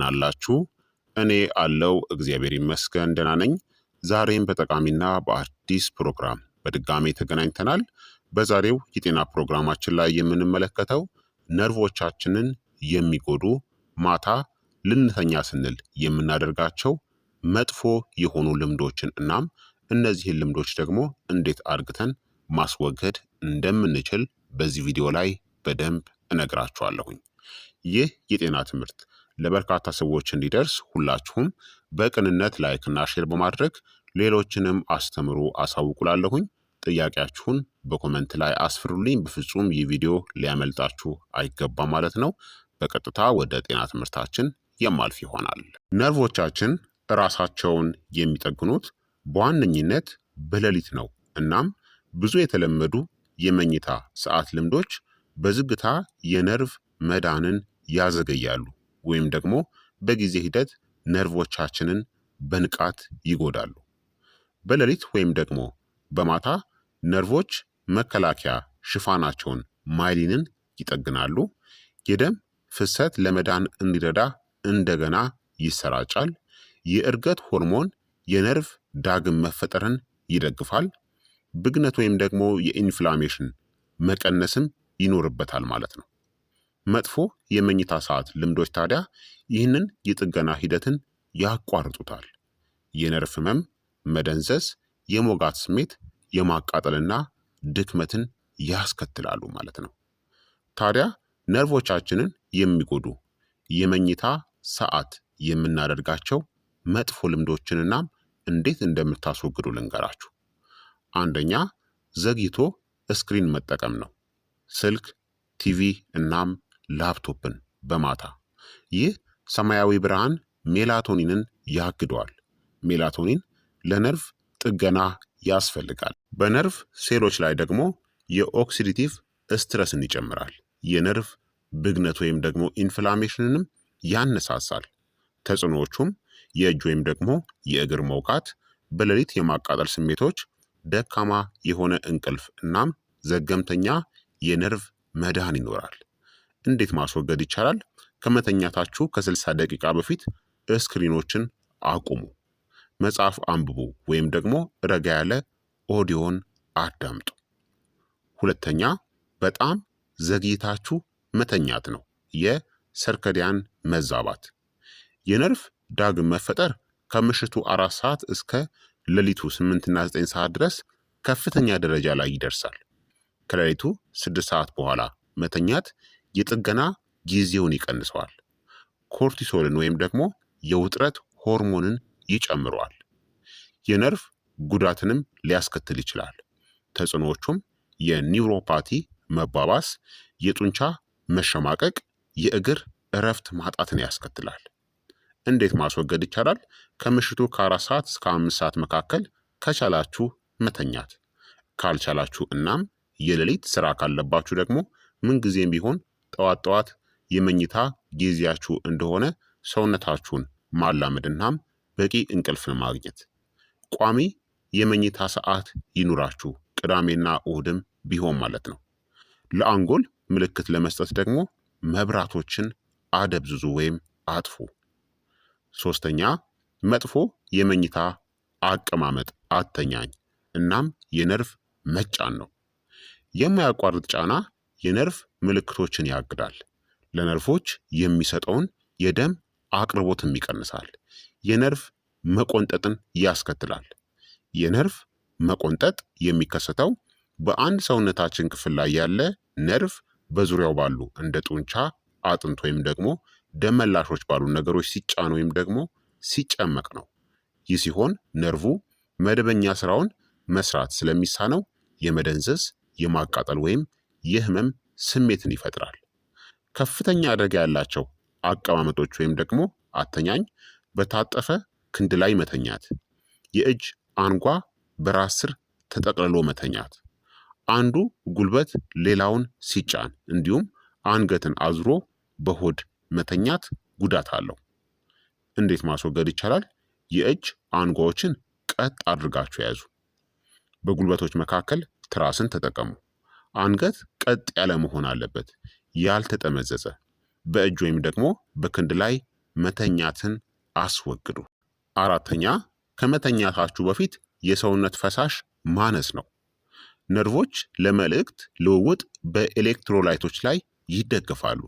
ናላችሁ እኔ አለው እግዚአብሔር ይመስገን ደህና ነኝ። ዛሬም በጠቃሚና በአዲስ ፕሮግራም በድጋሜ ተገናኝተናል። በዛሬው የጤና ፕሮግራማችን ላይ የምንመለከተው ነርቮቻችንን የሚጎዱ ማታ ልንተኛ ስንል የምናደርጋቸው መጥፎ የሆኑ ልምዶችን እናም እነዚህን ልምዶች ደግሞ እንዴት አድርገን ማስወገድ እንደምንችል በዚህ ቪዲዮ ላይ በደንብ እነግራችኋለሁኝ። ይህ የጤና ትምህርት ለበርካታ ሰዎች እንዲደርስ ሁላችሁም በቅንነት ላይክና ሼር በማድረግ ሌሎችንም አስተምሩ አሳውቁላለሁኝ። ጥያቄያችሁን በኮመንት ላይ አስፍሩልኝ። በፍጹም ይህ ቪዲዮ ሊያመልጣችሁ አይገባም ማለት ነው። በቀጥታ ወደ ጤና ትምህርታችን የማልፍ ይሆናል። ነርቮቻችን ራሳቸውን የሚጠግኑት በዋነኝነት በሌሊት ነው። እናም ብዙ የተለመዱ የመኝታ ሰዓት ልምዶች በዝግታ የነርቭ መዳንን ያዘገያሉ ወይም ደግሞ በጊዜ ሂደት ነርቮቻችንን በንቃት ይጎዳሉ። በሌሊት ወይም ደግሞ በማታ ነርቮች መከላከያ ሽፋናቸውን ማይሊንን ይጠግናሉ። የደም ፍሰት ለመዳን እንዲረዳ እንደገና ይሰራጫል። የእርገት ሆርሞን የነርቭ ዳግም መፈጠርን ይደግፋል። ብግነት ወይም ደግሞ የኢንፍላሜሽን መቀነስም ይኖርበታል ማለት ነው። መጥፎ የመኝታ ሰዓት ልምዶች ታዲያ ይህንን የጥገና ሂደትን ያቋርጡታል። የነርቭ ህመም፣ መደንዘዝ፣ የሞጋት ስሜት፣ የማቃጠልና ድክመትን ያስከትላሉ ማለት ነው። ታዲያ ነርቮቻችንን የሚጎዱ የመኝታ ሰዓት የምናደርጋቸው መጥፎ ልምዶችንና እንዴት እንደምታስወግዱ ልንገራችሁ። አንደኛ ዘግይቶ ስክሪን መጠቀም ነው። ስልክ፣ ቲቪ እናም ላፕቶፕን በማታ ይህ ሰማያዊ ብርሃን ሜላቶኒንን ያግደዋል። ሜላቶኒን ለነርቭ ጥገና ያስፈልጋል። በነርቭ ሴሎች ላይ ደግሞ የኦክሲዲቲቭ ስትረስን ይጨምራል። የነርቭ ብግነት ወይም ደግሞ ኢንፍላሜሽንንም ያነሳሳል። ተጽዕኖዎቹም የእጅ ወይም ደግሞ የእግር መውጋት፣ በሌሊት የማቃጠል ስሜቶች፣ ደካማ የሆነ እንቅልፍ እናም ዘገምተኛ የነርቭ መዳን ይኖራል። እንዴት ማስወገድ ይቻላል? ከመተኛታችሁ ከ60 ደቂቃ በፊት ስክሪኖችን አቁሙ። መጽሐፍ አንብቡ ወይም ደግሞ ረጋ ያለ ኦዲዮን አዳምጡ። ሁለተኛ በጣም ዘግይታችሁ መተኛት ነው። የሰርከዲያን መዛባት የነርቭ ዳግም መፈጠር ከምሽቱ 4 ሰዓት እስከ ሌሊቱ 8 እና 9 ሰዓት ድረስ ከፍተኛ ደረጃ ላይ ይደርሳል። ከሌሊቱ 6 ሰዓት በኋላ መተኛት የጥገና ጊዜውን ይቀንሰዋል። ኮርቲሶልን ወይም ደግሞ የውጥረት ሆርሞንን ይጨምረዋል። የነርቭ ጉዳትንም ሊያስከትል ይችላል። ተጽዕኖዎቹም የኒውሮፓቲ መባባስ፣ የጡንቻ መሸማቀቅ፣ የእግር እረፍት ማጣትን ያስከትላል። እንዴት ማስወገድ ይቻላል? ከምሽቱ ከ4 ሰዓት እስከ 5 ሰዓት መካከል ከቻላችሁ መተኛት፣ ካልቻላችሁ እናም የሌሊት ስራ ካለባችሁ ደግሞ ምንጊዜም ቢሆን ጠዋት ጠዋት የመኝታ ጊዜያችሁ እንደሆነ ሰውነታችሁን ማላመድ እናም በቂ እንቅልፍን ማግኘት። ቋሚ የመኝታ ሰዓት ይኑራችሁ፣ ቅዳሜና እሁድም ቢሆን ማለት ነው። ለአንጎል ምልክት ለመስጠት ደግሞ መብራቶችን አደብዝዙ ወይም አጥፉ። ሶስተኛ መጥፎ የመኝታ አቀማመጥ አተኛኝ እናም የነርቭ መጫን ነው። የማያቋርጥ ጫና የነርቭ ምልክቶችን ያግዳል። ለነርቮች የሚሰጠውን የደም አቅርቦትም ይቀንሳል። የነርቭ መቆንጠጥን ያስከትላል። የነርቭ መቆንጠጥ የሚከሰተው በአንድ ሰውነታችን ክፍል ላይ ያለ ነርቭ በዙሪያው ባሉ እንደ ጡንቻ፣ አጥንት ወይም ደግሞ ደም መላሾች ባሉ ነገሮች ሲጫን ወይም ደግሞ ሲጨመቅ ነው። ይህ ሲሆን ነርቩ መደበኛ ስራውን መስራት ስለሚሳነው የመደንዘዝ፣ የማቃጠል ወይም የህመም ስሜትን ይፈጥራል። ከፍተኛ አደጋ ያላቸው አቀማመጦች ወይም ደግሞ አተኛኝ በታጠፈ ክንድ ላይ መተኛት፣ የእጅ አንጓ በራስ ስር ተጠቅልሎ መተኛት፣ አንዱ ጉልበት ሌላውን ሲጫን እንዲሁም አንገትን አዙሮ በሆድ መተኛት ጉዳት አለው። እንዴት ማስወገድ ይቻላል? የእጅ አንጓዎችን ቀጥ አድርጋችሁ ያዙ። በጉልበቶች መካከል ትራስን ተጠቀሙ። አንገት ቀጥ ያለ መሆን አለበት፣ ያልተጠመዘዘ። በእጅ ወይም ደግሞ በክንድ ላይ መተኛትን አስወግዱ። አራተኛ ከመተኛታችሁ በፊት የሰውነት ፈሳሽ ማነስ ነው። ነርቮች ለመልእክት ልውውጥ በኤሌክትሮላይቶች ላይ ይደገፋሉ።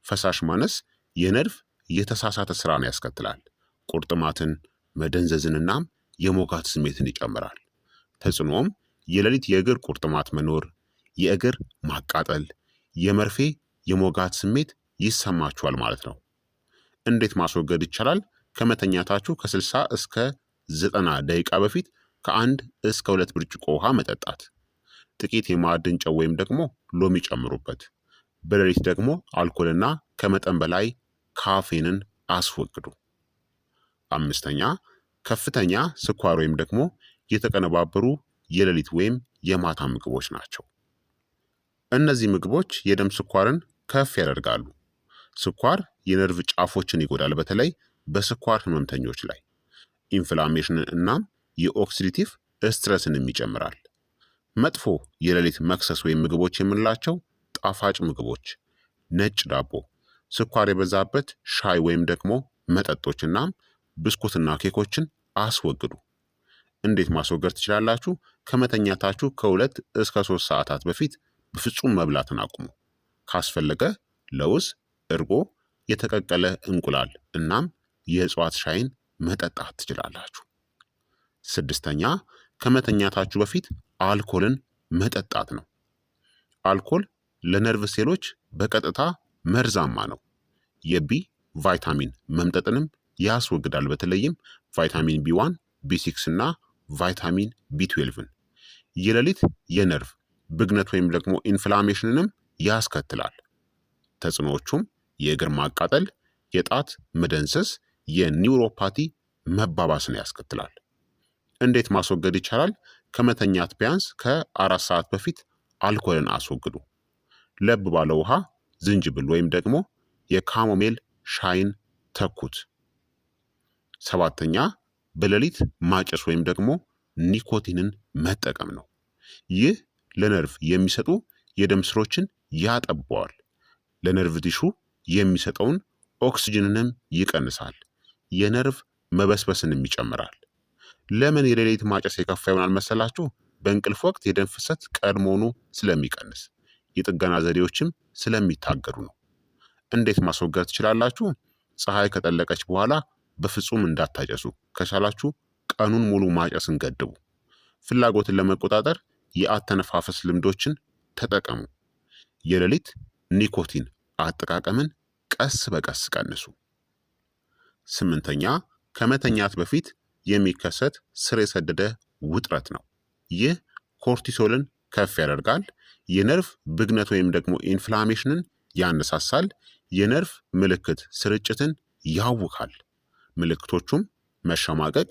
ፈሳሽ ማነስ የነርቭ የተሳሳተ ስራን ያስከትላል። ቁርጥማትን፣ መደንዘዝንና የሞጋት ስሜትን ይጨምራል። ተጽዕኖም የሌሊት የእግር ቁርጥማት መኖር፣ የእግር ማቃጠል፣ የመርፌ የሞጋት ስሜት ይሰማችኋል ማለት ነው። እንዴት ማስወገድ ይቻላል? ከመተኛታችሁ ከ60 እስከ 90 ደቂቃ በፊት ከ1 እስከ 2 ብርጭቆ ውሃ መጠጣት። ጥቂት የማዕድን ጨው ወይም ደግሞ ሎሚ ጨምሩበት። በሌሊት ደግሞ አልኮልና ከመጠን በላይ ካፌንን አስወግዱ። አምስተኛ ከፍተኛ ስኳር ወይም ደግሞ የተቀነባበሩ የሌሊት ወይም የማታ ምግቦች ናቸው። እነዚህ ምግቦች የደም ስኳርን ከፍ ያደርጋሉ። ስኳር የነርቭ ጫፎችን ይጎዳል፣ በተለይ በስኳር ህመምተኞች ላይ። ኢንፍላሜሽንን እናም የኦክሲዲቲቭ ስትረስንም ይጨምራል። መጥፎ የሌሊት መክሰስ ወይም ምግቦች የምንላቸው ጣፋጭ ምግቦች፣ ነጭ ዳቦ፣ ስኳር የበዛበት ሻይ ወይም ደግሞ መጠጦች እናም ብስኩትና ኬኮችን አስወግዱ። እንዴት ማስወገድ ትችላላችሁ? ከመተኛታችሁ ከ2 እስከ 3 ሰዓታት በፊት በፍጹም መብላትን አቁሙ። ካስፈለገ ለውዝ፣ እርጎ፣ የተቀቀለ እንቁላል እናም የእጽዋት ሻይን መጠጣት ትችላላችሁ። ስድስተኛ ከመተኛታችሁ በፊት አልኮልን መጠጣት ነው። አልኮል ለነርቭ ሴሎች በቀጥታ መርዛማ ነው። የቢ ቫይታሚን መምጠጥንም ያስወግዳል፣ በተለይም ቫይታሚን ቢ1፣ ቢ6 እና ቫይታሚን ቢ12ን። የሌሊት የነርቭ ብግነት ወይም ደግሞ ኢንፍላሜሽንንም ያስከትላል። ተጽዕኖዎቹም የእግር ማቃጠል፣ የጣት መደንዘዝ፣ የኒውሮፓቲ መባባስን ያስከትላል። እንዴት ማስወገድ ይቻላል? ከመተኛት ቢያንስ ከ4 ሰዓት በፊት አልኮልን አስወግዱ። ለብ ባለ ውሃ ዝንጅብል ወይም ደግሞ የካሞሜል ሻይን ተኩት። ሰባተኛ በሌሊት ማጨስ ወይም ደግሞ ኒኮቲንን መጠቀም ነው። ይህ ለነርቭ የሚሰጡ የደም ስሮችን ያጠበዋል። ለነርቭ ቲሹ የሚሰጠውን ኦክስጅንንም ይቀንሳል። የነርቭ መበስበስንም ይጨምራል። ለምን የሌሊት ማጨስ የከፋ ይሆናል መሰላችሁ? በእንቅልፍ ወቅት የደም ፍሰት ቀድሞውኑ ስለሚቀንስ፣ የጥገና ዘዴዎችም ስለሚታገዱ ነው። እንዴት ማስወገድ ትችላላችሁ? ፀሐይ ከጠለቀች በኋላ በፍጹም እንዳታጨሱ። ከቻላችሁ ቀኑን ሙሉ ማጨስን ገድቡ። ፍላጎትን ለመቆጣጠር የአተነፋፈስ ልምዶችን ተጠቀሙ። የሌሊት ኒኮቲን አጠቃቀምን ቀስ በቀስ ቀንሱ። ስምንተኛ ከመተኛት በፊት የሚከሰት ስር የሰደደ ውጥረት ነው። ይህ ኮርቲሶልን ከፍ ያደርጋል። የነርቭ ብግነት ወይም ደግሞ ኢንፍላሜሽንን ያነሳሳል። የነርቭ ምልክት ስርጭትን ያውካል። ምልክቶቹም መሸማቀቅ፣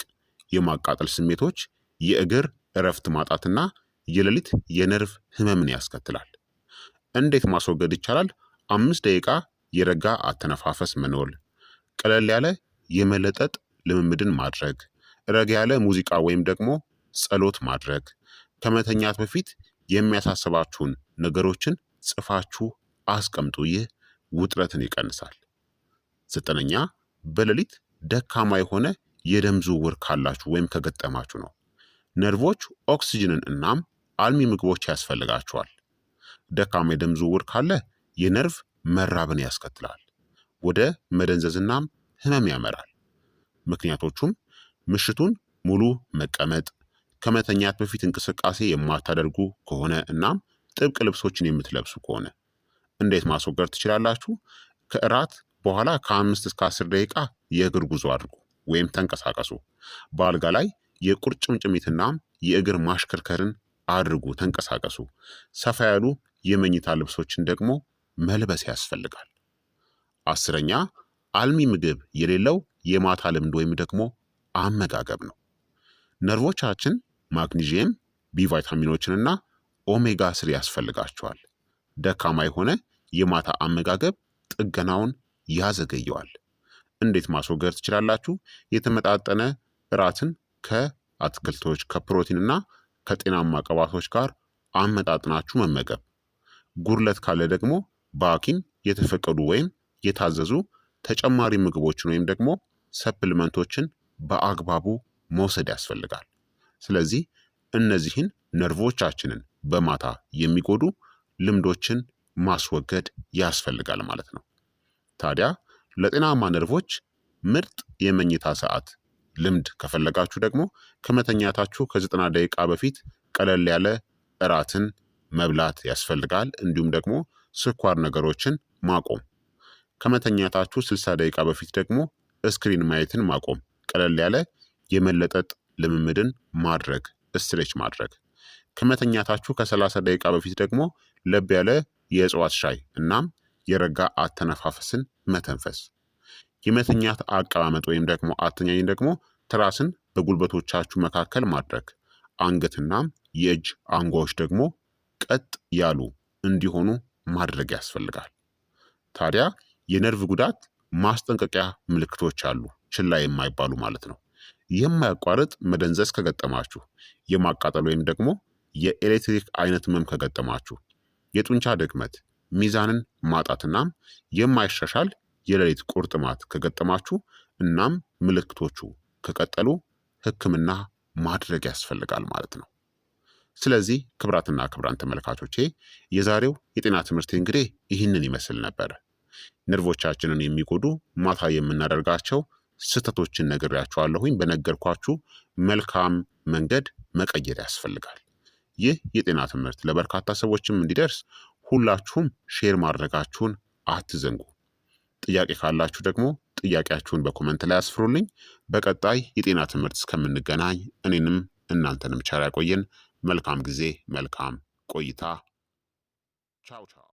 የማቃጠል ስሜቶች፣ የእግር እረፍት ማጣትና የሌሊት የነርቭ ህመምን ያስከትላል። እንዴት ማስወገድ ይቻላል? 5 ደቂቃ የረጋ አተነፋፈስ መኖር፣ ቀለል ያለ የመለጠጥ ልምምድን ማድረግ፣ ረጋ ያለ ሙዚቃ ወይም ደግሞ ጸሎት ማድረግ፣ ከመተኛት በፊት የሚያሳስባችሁን ነገሮችን ጽፋችሁ አስቀምጡ። ይህ ውጥረትን ይቀንሳል። 9ኛ በሌሊት ደካማ የሆነ የደም ዝውውር ካላችሁ ወይም ከገጠማችሁ ነው። ነርቮች ኦክስጅንን እናም አልሚ ምግቦች ያስፈልጋቸዋል። ደካማ የደም ዝውውር ካለ የነርቭ መራብን ያስከትላል፣ ወደ መደንዘዝናም ህመም ያመራል። ምክንያቶቹም ምሽቱን ሙሉ መቀመጥ፣ ከመተኛት በፊት እንቅስቃሴ የማታደርጉ ከሆነ እናም ጥብቅ ልብሶችን የምትለብሱ ከሆነ። እንዴት ማስወገድ ትችላላችሁ? ከእራት በኋላ ከ5 እስከ 10 ደቂቃ የእግር ጉዞ አድርጉ ወይም ተንቀሳቀሱ። በአልጋ ላይ የቁርጭምጭሚትናም የእግር ማሽከርከርን አድርጉ፣ ተንቀሳቀሱ። ሰፋ ያሉ የመኝታ ልብሶችን ደግሞ መልበስ ያስፈልጋል። 10ኛ አልሚ ምግብ የሌለው የማታ ልምድ ወይም ደግሞ አመጋገብ ነው። ነርቮቻችን ማግኒዥየም፣ ቢ ቫይታሚኖችንና ኦሜጋ 3 ያስፈልጋቸዋል። ደካማ የሆነ የማታ አመጋገብ ጥገናውን ያዘገየዋል። እንዴት ማስወገድ ትችላላችሁ? የተመጣጠነ እራትን ከአትክልቶች ከፕሮቲንና ከጤናማ ቅባቶች ጋር አመጣጥናችሁ መመገብ። ጉድለት ካለ ደግሞ በሐኪም የተፈቀዱ ወይም የታዘዙ ተጨማሪ ምግቦችን ወይም ደግሞ ሰፕልመንቶችን በአግባቡ መውሰድ ያስፈልጋል። ስለዚህ እነዚህን ነርቮቻችንን በማታ የሚጎዱ ልምዶችን ማስወገድ ያስፈልጋል ማለት ነው። ታዲያ ለጤናማ ነርቮች ምርጥ የመኝታ ሰዓት ልምድ ከፈለጋችሁ ደግሞ ከመተኛታችሁ ከ90 ደቂቃ በፊት ቀለል ያለ እራትን መብላት ያስፈልጋል። እንዲሁም ደግሞ ስኳር ነገሮችን ማቆም። ከመተኛታችሁ 60 ደቂቃ በፊት ደግሞ ስክሪን ማየትን ማቆም፣ ቀለል ያለ የመለጠጥ ልምምድን ማድረግ፣ ስትሬች ማድረግ። ከመተኛታችሁ ከ30 ደቂቃ በፊት ደግሞ ለብ ያለ የእጽዋት ሻይ እናም የረጋ አተነፋፈስን መተንፈስ። የመተኛት አቀማመጥ ወይም ደግሞ አተኛኝ ደግሞ ትራስን በጉልበቶቻችሁ መካከል ማድረግ፣ አንገትናም የእጅ አንጓዎች ደግሞ ቀጥ ያሉ እንዲሆኑ ማድረግ ያስፈልጋል። ታዲያ የነርቭ ጉዳት ማስጠንቀቂያ ምልክቶች አሉ፣ ችላ የማይባሉ ማለት ነው። የማያቋርጥ መደንዘዝ ከገጠማችሁ፣ የማቃጠል ወይም ደግሞ የኤሌክትሪክ አይነት ህመም ከገጠማችሁ፣ የጡንቻ ድክመት፣ ሚዛንን ማጣትናም የማይሻሻል የሌሊት ቁርጥማት ከገጠማችሁ እናም ምልክቶቹ ከቀጠሉ ህክምና ማድረግ ያስፈልጋል ማለት ነው። ስለዚህ ክቡራትና ክቡራን ተመልካቾቼ የዛሬው የጤና ትምህርት እንግዲህ ይህንን ይመስል ነበር። ነርቮቻችንን የሚጎዱ ማታ የምናደርጋቸው ስህተቶችን ነግሬያችኋለሁኝ። በነገርኳችሁ መልካም መንገድ መቀየር ያስፈልጋል። ይህ የጤና ትምህርት ለበርካታ ሰዎችም እንዲደርስ ሁላችሁም ሼር ማድረጋችሁን አትዘንጉ። ጥያቄ ካላችሁ ደግሞ ጥያቄያችሁን በኮመንት ላይ አስፍሩልኝ። በቀጣይ የጤና ትምህርት እስከምንገናኝ እኔንም እናንተንም ቸር ያቆየን። መልካም ጊዜ፣ መልካም ቆይታ። ቻው ቻው።